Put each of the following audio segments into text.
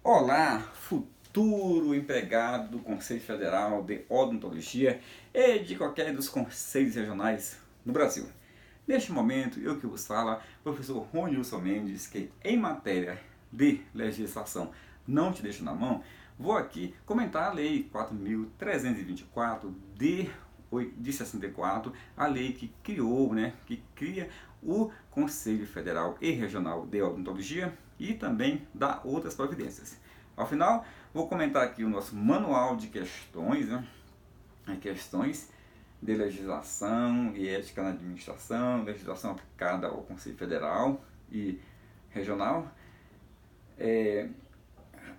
Olá, futuro empregado do Conselho Federal de Odontologia e de qualquer dos conselhos regionais no Brasil. Neste momento, eu que vos falo, professor Ronilson Mendes, que em matéria de legislação não te deixo na mão, vou aqui comentar a Lei 4.324 de 64, a lei que criou, que cria o Conselho Federal e Regional de Odontologia e também dá outras providências. Ao final, vou comentar aqui o nosso manual de questões, questões de legislação e ética na administração, legislação aplicada ao Conselho Federal e Regional,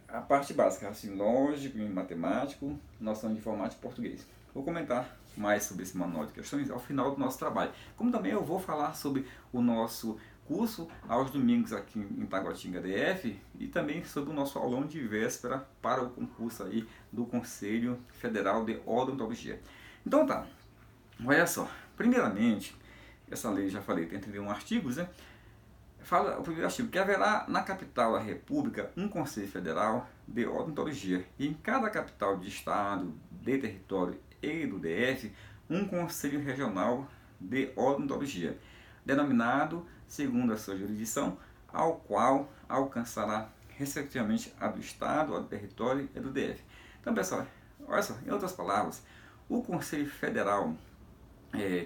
a parte básica, assim, lógico e matemático, noção de informática e português. Vou comentar mais sobre esse manual de questões ao final do nosso trabalho. Como também eu vou falar sobre o nosso curso aos domingos aqui em Taguatinga DF e também sobre o nosso aulão de véspera para o concurso aí do Conselho Federal de Odontologia. Então tá, olha só, primeiramente, essa lei, já falei, tem 31 artigos, Fala o primeiro artigo, que haverá na capital da República um Conselho Federal de Odontologia e em cada capital de estado, de território e do DF, um Conselho Regional de Odontologia, denominado segundo a sua jurisdição, ao qual alcançará respectivamente a do estado, a do território e do DF. Então, pessoal, olha só, em outras palavras, o Conselho Federal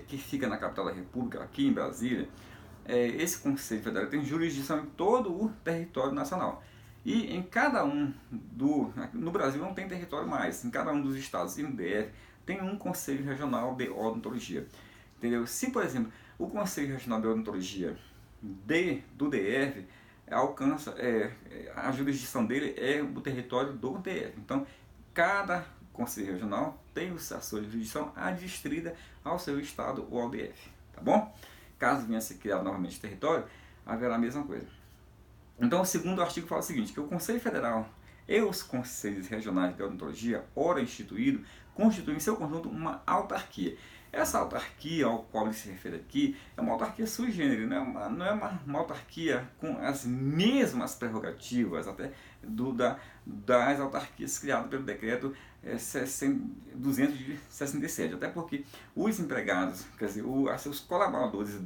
que fica na capital da República, aqui em Brasília, esse Conselho Federal tem jurisdição em todo o território nacional. E em cada um no Brasil não tem território mais, em cada um dos estados e no DF tem um Conselho Regional de Odontologia. Entendeu? Se, por exemplo, o Conselho Regional de Odontologia do DF alcança, a jurisdição dele é o território do DF. Então, cada Conselho Regional tem a sua jurisdição adstrida ao seu estado ou ao DF. Tá bom? Caso venha a ser criado novamente território, haverá a mesma coisa. Então, o segundo artigo fala o seguinte, que o Conselho Federal e os Conselhos Regionais de Odontologia, ora instituído, constituem em seu conjunto uma autarquia. Essa autarquia ao qual ele se refere aqui é uma autarquia sui generis, não é uma autarquia com as mesmas prerrogativas até das autarquias criadas pelo decreto 267, até porque os empregados, quer dizer, os colaboradores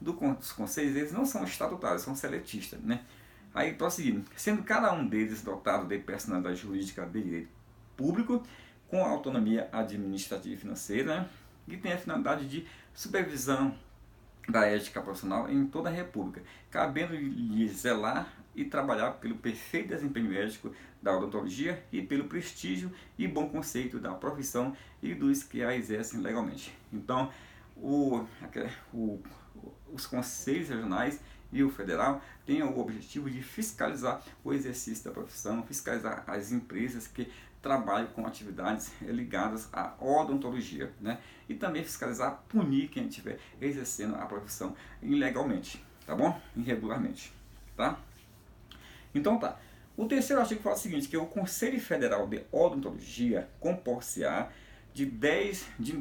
dos conselhos, eles não são estatutários, são seletistas, Aí, prosseguindo, sendo cada um deles dotado de personalidade jurídica de direito público, com autonomia administrativa e financeira, que tem a finalidade de supervisão da ética profissional em toda a República, cabendo-lhe zelar e trabalhar pelo perfeito desempenho ético da odontologia e pelo prestígio e bom conceito da profissão e dos que a exercem legalmente. Então, os conselhos regionais e o federal têm o objetivo de fiscalizar o exercício da profissão, fiscalizar as empresas que trabalham com atividades ligadas à odontologia, e também fiscalizar, punir quem estiver exercendo a profissão ilegalmente, tá bom? Irregularmente, tá? Então tá. O terceiro artigo fala o seguinte, que o Conselho Federal de Odontologia compor-se-á de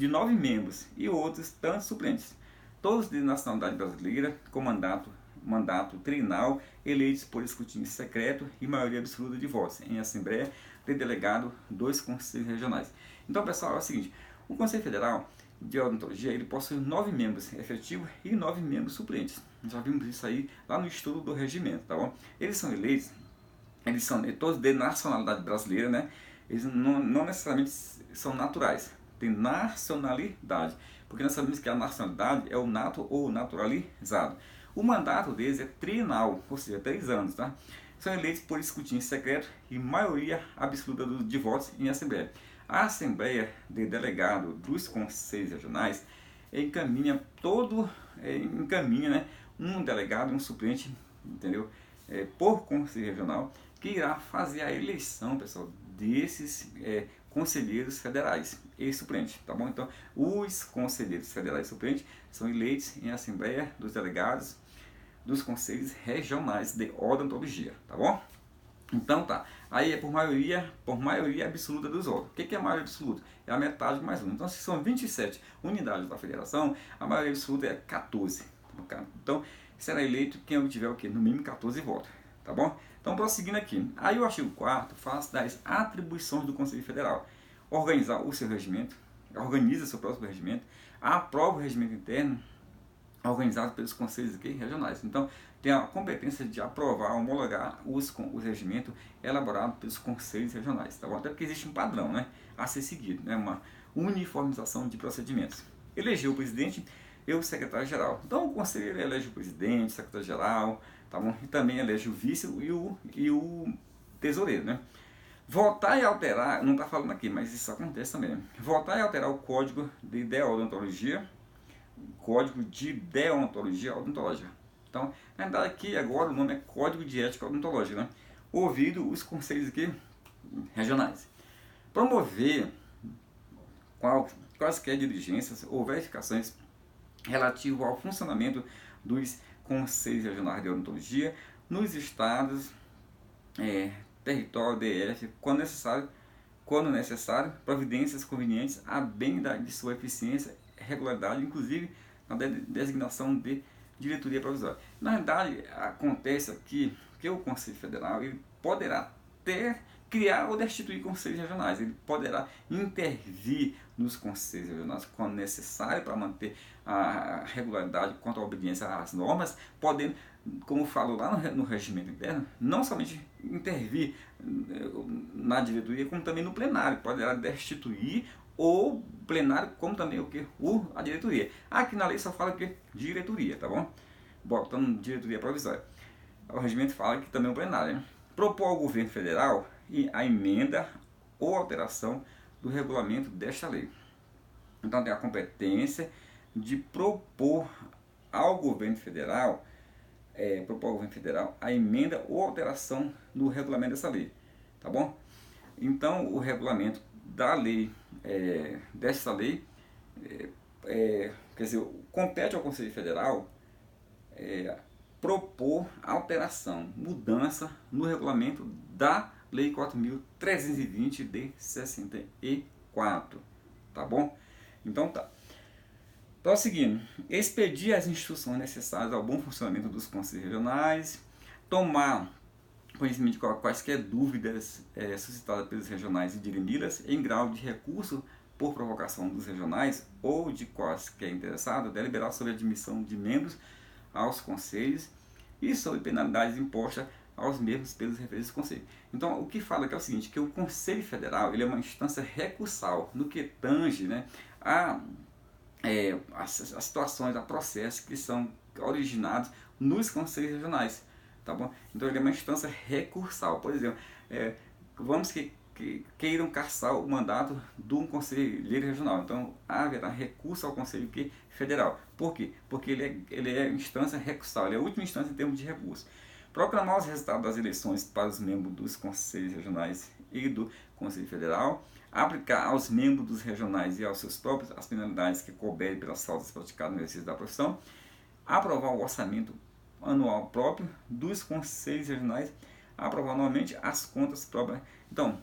9 membros e outros tantos suplentes, todos de nacionalidade brasileira, com mandato trienal, eleitos por escrutínio secreto e maioria absoluta de votos em assembleia de delegado dos conselhos regionais. Então, pessoal, é o seguinte, o Conselho Federal de Odontologia, ele possui 9 membros efetivos e 9 membros suplentes. Já vimos isso aí lá no estudo do regimento, tá bom? Eles são eleitos, eles são todos de nacionalidade brasileira, Eles não necessariamente são naturais, tem nacionalidade, porque nós sabemos que a nacionalidade é o nato ou naturalizado. O mandato deles é trienal, ou seja, 3 anos, tá? São eleitos por escrutínio secreto e maioria absoluta de votos em assembleia. A assembleia de delegado dos conselhos regionais encaminha um delegado e um suplente, entendeu? Por conselho regional, que irá fazer a eleição, pessoal, desses conselheiros federais e suplentes, tá bom? Então, os conselheiros federais e suplentes são eleitos em assembleia dos delegados dos conselhos regionais de odontologia, tá bom? Então tá, aí é por maioria absoluta dos votos. O que é a maioria absoluta? É a metade mais um. Então, se são 27 unidades da federação, a maioria absoluta é 14. Então, será eleito quem obtiver o quê? No mínimo 14 votos. tá bom? Então, prosseguindo aqui. Aí o artigo 4º fala das atribuições do Conselho Federal. Organizar o seu regimento, organiza seu próprio regimento, aprova o regimento interno, organizado pelos conselhos aqui, regionais. Então, tem a competência de aprovar, homologar os regimentos elaborados pelos conselhos regionais. Tá bom? Até porque existe um padrão, né, a ser seguido, né, uma uniformização de procedimentos. Eleger o presidente e o secretário-geral. Então, o conselho elege o presidente, o secretário-geral, tá bom? E também elege o vice e o tesoureiro, né? Votar e alterar, não está falando aqui, mas isso acontece também, né? Votar e alterar o código de deontologia, código de deontologia odontológica. Então, na verdade aqui agora o nome é Código de Ética Odontológica, né? Ouvido os conselhos aqui regionais. Promover quaisquer diligências ou verificações relativo ao funcionamento dos conselhos regionais de odontologia nos estados, território, DF, quando necessário, providências convenientes a bem de sua eficiência e regularidade, inclusive na designação de diretoria provisória. Na verdade, acontece aqui que o Conselho Federal ele poderá criar ou destituir conselhos regionais. Ele poderá intervir nos conselhos regionais quando necessário para manter a regularidade quanto à obediência às normas, podendo, como falo lá no regimento interno, não somente intervir na diretoria, como também no plenário. Poderá destituir ou plenário, como também a diretoria. Aqui na lei só fala que diretoria, tá bom? Botando diretoria provisória. O regimento fala que também é o plenário, né? Propor ao governo federal a emenda ou alteração do regulamento desta lei. Então tem a competência de propor ao governo federal a emenda ou alteração do regulamento dessa lei, tá bom? Então o regulamento da lei, desta lei, quer dizer, compete ao Conselho Federal propor alteração, mudança no regulamento da Lei 4.320 de 64, tá bom? Então tá. Prosseguindo, expedir as instruções necessárias ao bom funcionamento dos conselhos regionais, tomar conhecimento de quaisquer dúvidas suscitadas pelos regionais e dirimi-las em grau de recurso por provocação dos regionais ou de quaisquer interessado, deliberar sobre a admissão de membros aos conselhos e sobre penalidades impostas aos mesmos pelos referidos conselhos. Então, o que fala aqui é o seguinte, que o Conselho Federal ele é uma instância recursal no que tange, né, as situações, a processos que são originados nos conselhos regionais, tá bom? Então, ele é uma instância recursal. Por exemplo, vamos que queiram cassar o mandato de um conselheiro regional. Então, haverá recurso ao Conselho Federal. Por quê? Porque ele é instância recursal, ele é a última instância em termos de recurso. Proclamar os resultados das eleições para os membros dos conselhos regionais e do Conselho Federal, aplicar aos membros dos regionais e aos seus próprios as penalidades que couberem pelas faltas praticadas no exercício da profissão, aprovar o orçamento anual próprio dos conselhos regionais, aprovar anualmente as contas próprias. Então,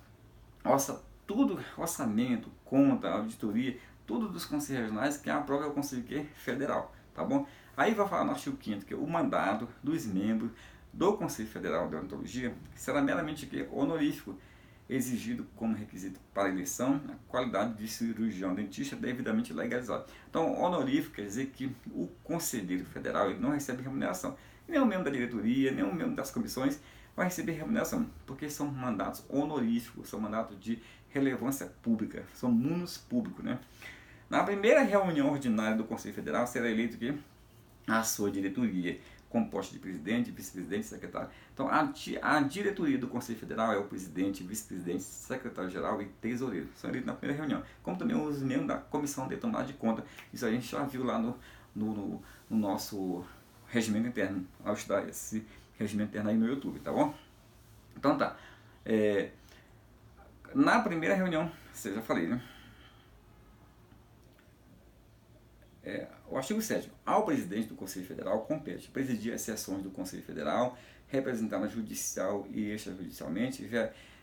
tudo, orçamento, conta, auditoria, tudo dos conselhos regionais que aprova é o Conselho Federal, tá bom? Aí vai falar no artigo 5º que o mandato dos membros do Conselho Federal de Odontologia será meramente honorífico, exigido como requisito para a eleição a qualidade de cirurgião dentista devidamente legalizado. Então, honorífico quer dizer que o conselheiro federal ele não recebe remuneração. Nem o membro da diretoria, nem o membro das comissões vai receber remuneração, porque são mandatos honoríficos, são mandatos de relevância pública, são munus públicos, né? Na primeira reunião ordinária do Conselho Federal será eleito a sua diretoria, composta de presidente, vice-presidente e secretário. Então, a diretoria do Conselho Federal é o presidente, vice-presidente, secretário-geral e tesoureiro. São eleitos na primeira reunião. Como também os membros da comissão de tomada de conta. Isso a gente já viu lá no nosso regimento interno, ao estudar esse regimento interno aí no YouTube, tá bom? Então tá. Na primeira reunião, eu já falei, né? O artigo 7º. Ao presidente do Conselho Federal compete presidir as sessões do Conselho Federal, representá-la judicial e extrajudicialmente,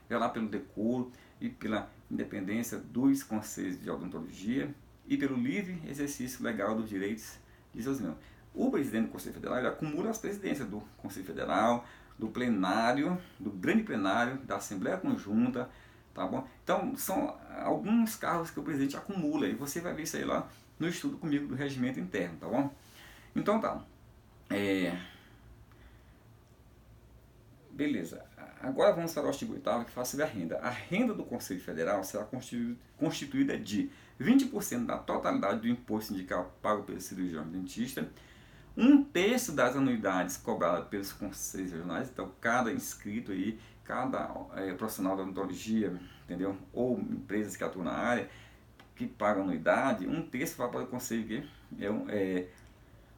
velar pelo decoro e pela independência dos conselhos de odontologia e pelo livre exercício legal dos direitos de seus membros. O presidente do Conselho Federal ele acumula as presidências do Conselho Federal, do plenário, do grande plenário da Assembleia Conjunta, tá bom? Então, são alguns cargos que o presidente acumula, e você vai ver isso aí lá no estudo comigo do regimento interno, tá bom? Então tá, beleza. Agora vamos para o artigo 8º, que fala sobre a renda. A renda do Conselho Federal será constituída de 20% da totalidade do imposto sindical pago pelo cirurgião dentista, um terço das anuidades cobradas pelos conselhos regionais. Então, cada inscrito aí, cada profissional da odontologia, entendeu? Ou empresas que atuam na área, que pagam anuidade, um terço vai para o conselho, que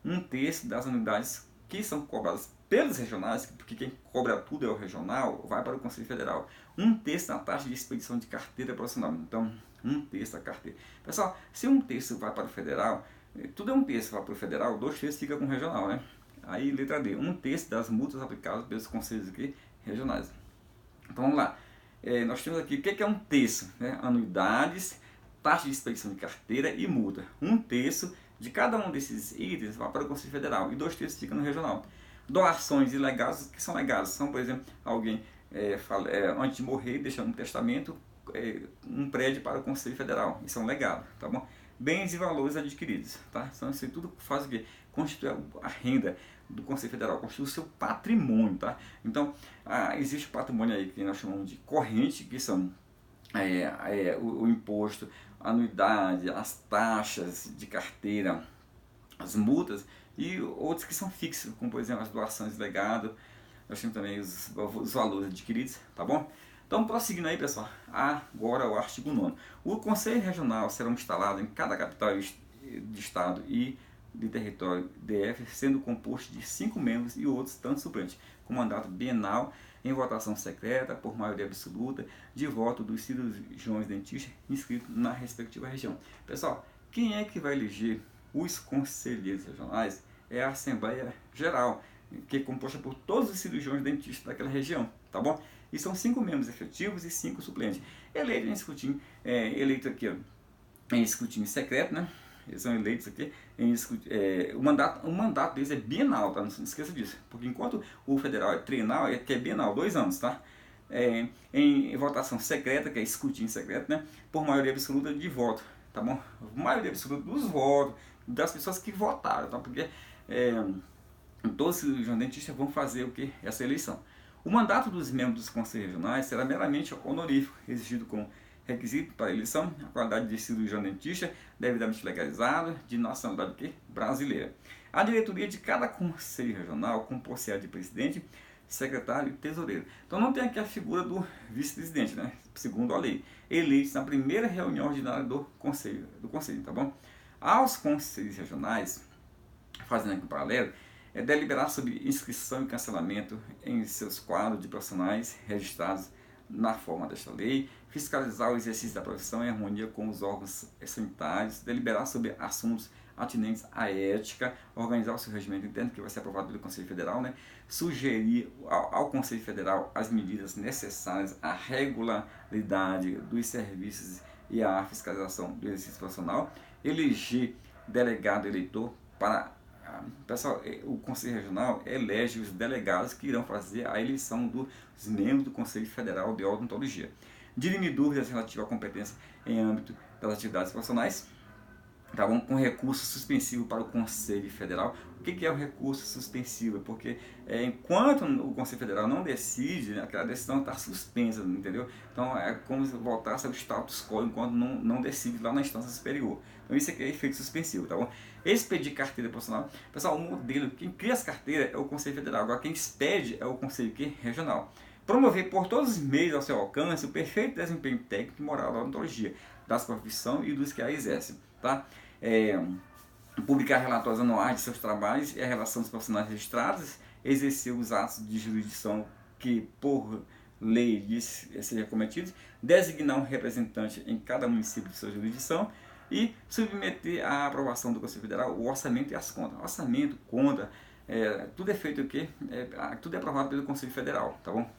um terço das anuidades que são cobradas pelos regionais, porque quem cobra tudo é o regional, vai para o Conselho Federal. Um terço da taxa de expedição de carteira profissional. Então, um terço da carteira. Pessoal, se um terço vai para o federal, tudo é um terço vai para o federal, 2 terços fica com o regional, né? Aí, letra D, um terço das multas aplicadas pelos conselhos aqui regionais. Então, vamos lá. Nós temos aqui, o que é um terço? Né? Anuidades, taxa de expedição de carteira e multa. Um terço de cada um desses itens vai para o Conselho Federal e 2 terços fica no regional. Doações ilegais, que são legais, são, por exemplo, alguém antes de morrer, deixando um testamento, um prédio para o Conselho Federal. Isso é um legado, tá bom? Bens e valores adquiridos, tá? Então, isso tudo faz o quê? Constitui a renda do Conselho Federal, constitui o seu patrimônio, tá? Então, existe o patrimônio aí que nós chamamos de corrente, que são o imposto, a anuidade, as taxas de carteira, as multas, e outros que são fixos, como por exemplo as doações de legado. Nós temos também os valores adquiridos, tá bom? Então, prosseguindo aí, pessoal, agora o artigo 9º. O Conselho Regional será instalado em cada capital de estado e de território DF, sendo composto de 5 membros e outros tanto suplentes, com mandato bienal, em votação secreta, por maioria absoluta, de voto dos cirurgiões dentistas inscritos na respectiva região. Pessoal, quem é que vai eleger os conselheiros regionais? É a Assembleia Geral, que é composta por todos os cirurgiões dentistas daquela região, tá bom? E são 5 membros efetivos e 5 suplentes. Eleito em escrutínio, eleito aqui, ó, em escrutínio secreto, né? Eles são eleitos aqui em o mandato deles é bienal, tá? Não se esqueça disso. Porque enquanto o federal é trienal, que é bienal, 2 anos, tá? Em votação secreta, que é escrutínio secreto, né? Por maioria absoluta de voto, tá bom? Maioria absoluta dos votos das pessoas que votaram, tá? Porque todos os cirurgiões dentistas vão fazer o que? Essa eleição. O mandato dos membros dos conselhos regionais será meramente honorífico, exigido como requisito para a eleição a qualidade de cirurgião dentista devidamente legalizado, de nacionalidade brasileira. A diretoria de cada conselho regional compor-se-á de presidente, secretário e tesoureiro. Então não tem aqui a figura do vice-presidente, né? Segundo a lei, eleitos na primeira reunião ordinária do conselho, tá bom? Aos conselhos regionais, fazendo aqui um paralelo, deliberar sobre inscrição e cancelamento em seus quadros de profissionais registrados na forma desta lei, fiscalizar o exercício da profissão em harmonia com os órgãos sanitários, deliberar sobre assuntos atinentes à ética, organizar o seu regimento interno, que vai ser aprovado pelo Conselho Federal, né? Sugerir ao Conselho Federal as medidas necessárias à regularidade dos serviços e à fiscalização do exercício profissional, eleger delegado eleitor para... Pessoal, o Conselho Regional elege os delegados que irão fazer a eleição dos membros do Conselho Federal de Odontologia. Dirimir dúvidas relativas à competência em âmbito das atividades profissionais, tá bom? Com recurso suspensivo para o Conselho Federal. O que é o recurso suspensivo? Porque enquanto o Conselho Federal não decide, aquela decisão está suspensa, entendeu? Então é como se voltasse ao status quo enquanto não decide lá na instância superior. Então isso aqui é efeito suspensivo, tá bom? Expedir carteira profissional. Pessoal, o modelo, quem cria as carteiras é o Conselho Federal, agora quem expede é o Conselho regional. Promover por todos os meios ao seu alcance o perfeito desempenho técnico e moral da odontologia, das profissões e dos que a exercem, tá? Publicar relatórios anuais de seus trabalhos e a relação dos profissionais registrados, exercer os atos de jurisdição que por lei sejam cometidos, designar um representante em cada município de sua jurisdição e submeter à aprovação do Conselho Federal o orçamento e as contas. Orçamento, conta, tudo é feito o quê? Tudo é aprovado pelo Conselho Federal, tá bom?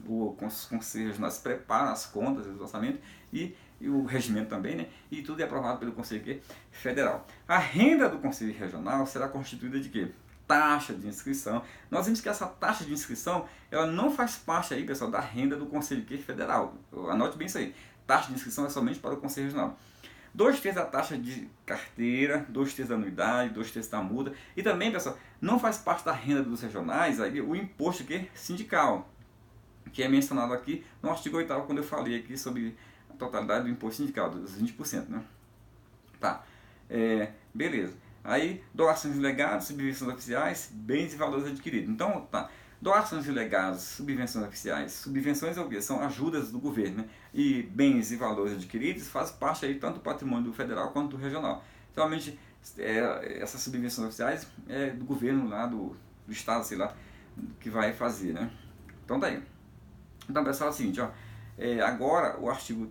Os conselhos regionais preparam as contas, os orçamentos e o regimento também, né? E tudo é aprovado pelo Conselho Federal. A renda do Conselho Regional será constituída de quê? taxa de inscrição. Nós vimos que essa taxa de inscrição, ela não faz parte aí, pessoal, da renda do Conselho Federal. Anote bem isso aí. Taxa de inscrição é somente para o Conselho Regional. 2/3 da taxa de carteira, 2/3 da anuidade, 2/3 da multa. E também, pessoal, não faz parte da renda dos regionais aí, o imposto aqui, sindical, que é mencionado aqui no artigo 8º, quando eu falei aqui sobre a totalidade do imposto sindical, dos 20%, né? Tá, beleza. Aí, doações de legados, subvenções oficiais, bens e valores adquiridos. Então, tá. Doações de legados, subvenções oficiais, subvenções são ajudas do governo, né? E bens e valores adquiridos faz parte aí tanto do patrimônio do federal quanto do regional. Realmente, essas subvenções oficiais é do governo lá, do estado, sei lá, que vai fazer, né? Então, tá aí. Então, pessoal, é o seguinte, ó, agora o artigo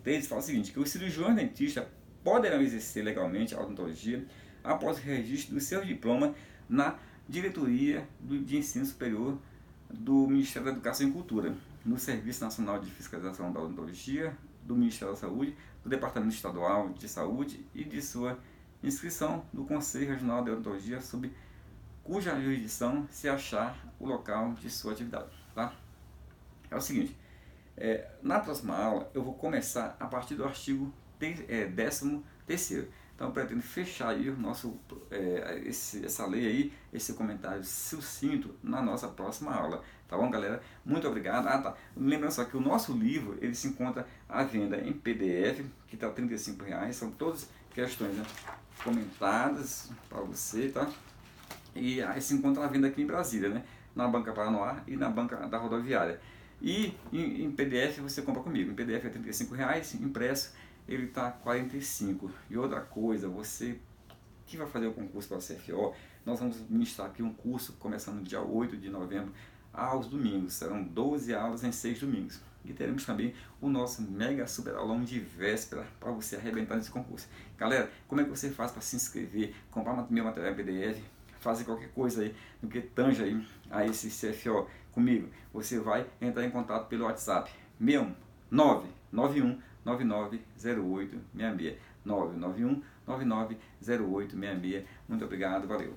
3 fala o seguinte, que os cirurgiões dentistas poderão exercer legalmente a odontologia após o registro do seu diploma na diretoria de ensino superior do Ministério da Educação e Cultura, no Serviço Nacional de Fiscalização da Odontologia, do Ministério da Saúde, do Departamento Estadual de Saúde e de sua inscrição no Conselho Regional de Odontologia, sob cuja jurisdição se achar o local de sua atividade. Tá? É o seguinte, na próxima aula eu vou começar a partir do artigo 13º. Então eu pretendo fechar aí o nosso, essa lei aí, esse comentário sucinto na nossa próxima aula. Tá bom, galera? Muito obrigado. Tá. Lembrando só que o nosso livro, ele se encontra à venda em PDF, que está R$ 35,00. São todas questões, né, comentadas para você, tá? E aí se encontra à venda aqui em Brasília, né? Na Banca Paranoá e na Banca da Rodoviária. E em PDF você compra comigo. Em PDF é R$ 35,00, impresso ele está 45. E outra coisa, você que vai fazer o concurso para a CFO, nós vamos ministrar aqui um curso começando no dia 8 de novembro aos domingos. Serão 12 aulas em 6 domingos. E teremos também o nosso mega super aulão de véspera para você arrebentar nesse concurso. Galera, como é que você faz para se inscrever, comprar meu material em PDF, fazer qualquer coisa aí no que tanja aí a esse CFO comigo? Você vai entrar em contato pelo WhatsApp 991 990866 991 990866. Muito obrigado, valeu.